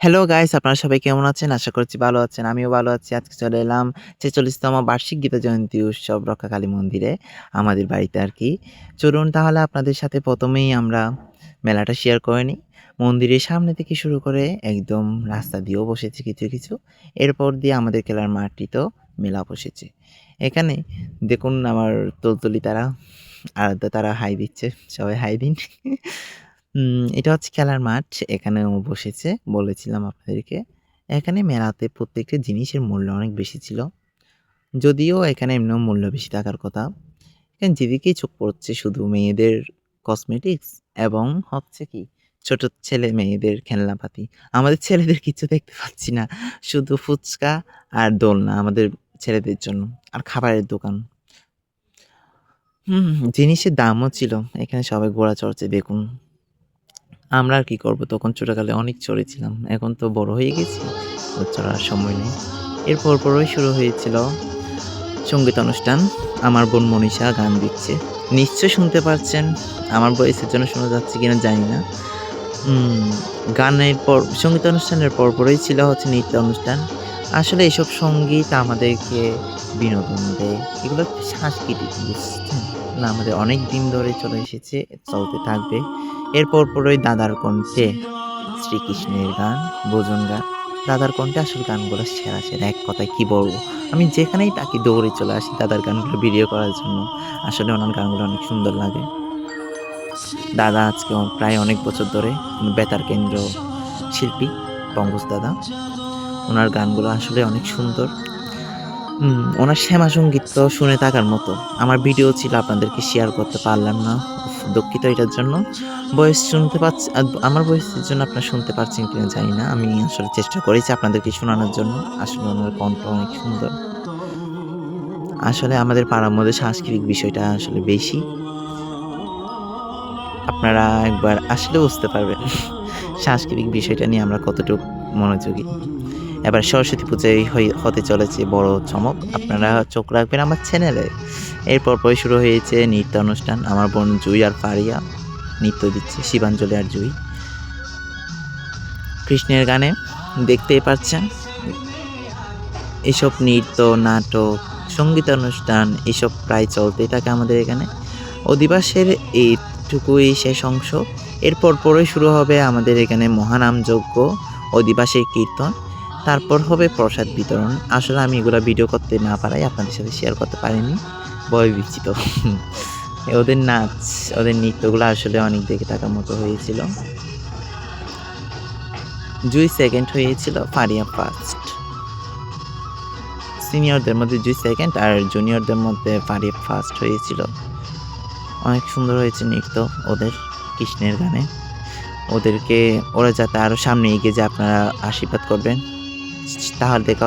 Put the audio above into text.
Hello guys, আপনারা সবাই কেমন আছেন? আশা করছি ভালো আছেন। আমিও ভালো আছি। আজকে চলে এলাম ৪৬তম বার্ষিক গীতা জয়ন্তী উৎসব রক্ষাকালী মন্দিরে, আমাদের বাড়িতে আরকি। চলুন তাহলে আপনাদের সাথে ১ম এই আমরা মেলাটা শেয়ার করে নিই। মন্দিরের সামনে থেকে শুরু করে একদম রাস্তা দিয়েও বসেছে কিছু। এরপর দিয়ে আমাদের খেলার মাঠটিতেও মেলা বসেছে। এখানে দেখুন আমার তুলতুলি তারা, আরাধ্যা তারা হাই দিচ্ছে। সবাই হাই দিন। এটা হচ্ছে খেলার মাঠ। এখানেও বসেছে, বলেছিলাম আপনাদেরকে। এখানে মেলাতে প্রত্যেকটা জিনিসের মূল্য অনেক বেশি ছিল। যদিও এখানে এমনিও মূল্য বেশি থাকার কথা। এখানে যেদিকেই চোখ পড়ছে শুধু মেয়েদের কসমেটিক্স এবং হচ্ছে কি ছোট ছেলে মেয়েদের খেলনাপাতি। আমাদের ছেলেদের কিছু দেখতে পাচ্ছি না। শুধু ফুচকা আর দোলনা আমাদের ছেলেদের জন্য। আর খাবারের দোকান। জিনিসের দামও ছিল। এখানে সবাই ঘোড়া চড়ছে দেখুন। আমরা আর কি করব? তখন ছোটকালে অনেক চড়েছিলাম। এখন তো বড় হয়ে গেছি। আর চড়ার সময় নেই। এর পরপরই শুরু হয়েছিল সঙ্গীত অনুষ্ঠান। আমার বোন মনীষা গান দিচ্ছে। নিশ্চয়ই শুনতে পারছেন। আমার ভয়েসের জন্য শোনা যাচ্ছে কিনা জানি না। গানের পর সঙ্গীত অনুষ্ঠানের পরপরই ছিল হচ্ছে নৃত্য অনুষ্ঠান। আসলে এসব সঙ্গীত আমাদেরকে বিনোদন দেয়। এগুলো সাংস্কৃতিক, বুঝছেন? না আমাদের অনেক দিন ধরে চলে এসেছে, চলতে থাকবে। এর পরপরই দাদার কণ্ঠে শ্রীকৃষ্ণের গান, ভজন গান। দাদার কণ্ঠে আসলে গানগুলো সেরা। এক কথায় কি বলবো? আমি যেখানেই থাকি দৌড়ে চলে আসি দাদার গানগুলো ভিডিও করার জন্য। আসলে ওনার গানগুলো অনেক সুন্দর লাগে। দাদা আজকে প্রায় অনেক বছর ধরে বেতার কেন্দ্র শিল্পী পঙ্কজ দাদা। ওনার গানগুলো আসলে অনেক সুন্দর। ওনার শ্যামা সঙ্গীত শুনে থাকার মতো। আমার ভিডিও ছিল আপনাদেরকে শেয়ার করতে পারলাম না। দুঃখিত এটার জন্য। ভয়েস শুনতে পাচ্ছি আমার ভয়েসের জন্য আপনারা শুনতে পাচ্ছেন কিনা জানি না। আমি আসলে চেষ্টা করেছি আপনাদেরকে শোনানোর জন্য। আসলে ওনার কণ্ঠ অনেক সুন্দর। আসলে আমাদের পাড়ার মধ্যে সাংস্কৃতিক বিষয়টা আসলে বেশি। আপনারা একবার আসলে বুঝতে পারবেন সাংস্কৃতিক বিষয়টা নিয়ে আমরা কতটুকু মনোযোগী। এবার সরস্বতী পূজায় হতে চলেছে বড় চমক। আপনারা চোখ রাখবেন আমার চ্যানেলে। এর পরপরই শুরু হয়েছে নৃত্য অনুষ্ঠান। আমার বোন জুই আর ফারিয়া নৃত্য দিচ্ছে, শিবাঞ্জলি আর জুই। কৃষ্ণের গানে দেখতেই পাচ্ছেন এসব নৃত্য, নাটক, সঙ্গীতানুষ্ঠান এসব প্রায় চলতেই থাকে আমাদের এখানে। অধিবাসের এইটুকুই শেষ অংশ। এর পরপরই শুরু হবে আমাদের এখানে মহানামযজ্ঞ, অধিবাসের কীর্তন। তারপর হবে প্রসাদ বিতরণ। আসলে আমি এগুলা ভিডিও করতে না পারাই আপনাদের সাথে শেয়ার করতে পারিনি। ভয়-ভীতি। ওদের নাচ, ওদের নৃত্যগুলো আসলে অনেক দেখে থাকার মতো হয়েছিল। জুই সেকেন্ড হয়েছিল, ফারিয়া ফার্স্ট। সিনিয়রদের মধ্যে জুই সেকেন্ড আর জুনিয়রদের মধ্যে ফারিয়া ফার্স্ট হয়েছিল। অনেক সুন্দর হয়েছে নৃত্য ওদের কৃষ্ণের গানে। ওরা যাতে আরও সামনে এগিয়ে যায় আপনারা আশীর্বাদ করবেন। তাহলে দেখা